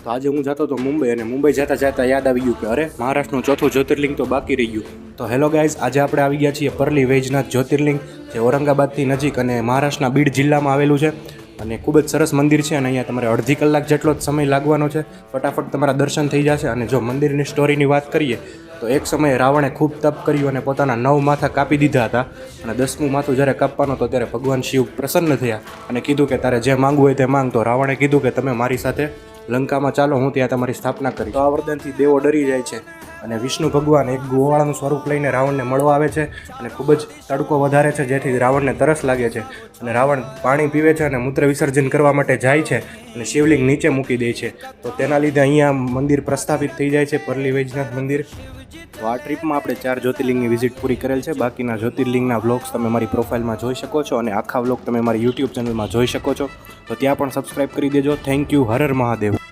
તો આજે હું જતો હતો મુંબઈ, અને મુંબઈ જતાં જતાં યાદ આવી ગયું કે અરે મહારાષ્ટ્રનું ચોથું જ્યોતિર્લિંગ તો બાકી રહી ગયું. તો હેલો ગાઈઝ, આજે આપણે આવી ગયા છીએ પરલી વૈજનાથ જ્યોતિર્લિંગ, જે ઔરંગાબાદથી નજીક અને મહારાષ્ટ્રના બીડ જિલ્લામાં આવેલું છે. અને ખૂબ જ સરસ મંદિર છે, અને અહીંયા તમારે અડધી કલાક જેટલો જ સમય લાગવાનો છે. ફટાફટ તમારા દર્શન થઈ જશે. અને જો મંદિરની સ્ટોરીની વાત કરીએ તો એક સમયે રાવણે ખૂબ તપ કર્યું અને પોતાના 9 માથા કાપી દીધા હતા. અને 10મું માથું જ્યારે કાપવાનું હતો ત્યારે ભગવાન શિવ પ્રસન્ન થયા અને કીધું કે તારે જે માંગવું હોય તે માંગ. તો રાવણે કીધું કે તમે મારી સાથે લંકામાં ચાલો, હું ત્યાં તમારી સ્થાપના કરી. તો આ વરદાનથી દેવો ડરી જાય છે અને વિષ્ણુ ભગવાન એક ગોવાળાનું સ્વરૂપ લઈને રાવણને મળવા આવે છે અને ખૂબ જ તડકો વધારે છે, જેથી રાવણને તરસ લાગે છે. અને રાવણ પાણી પીવે છે અને મૂત્ર વિસર્જન કરવા માટે જાય છે અને શિવલિંગ નીચે મૂકી દે છે. તો તેના લીધે અહીંયા મંદિર પ્રસ્થાપિત થઈ જાય છે, પરલી વૈજનાથ મંદિર. તો આ ટ્રીપમાં આપણે 4 જ્યોતિર્લિંગની વિઝિટ પૂરી કરેલ છે. બાકીના જ્યોતિર્લિંગના વ્લોગ્સ તમે મારી પ્રોફાઇલમાં જોઈ શકો છો, અને આખા વ્લોગ તમે મારી યુટ્યુબ ચેનલમાં જોઈ શકો છો. તો ત્યાં પણ સબસ્ક્રાઈબ કરી દેજો. Thank you. હર હર મહાદેવ.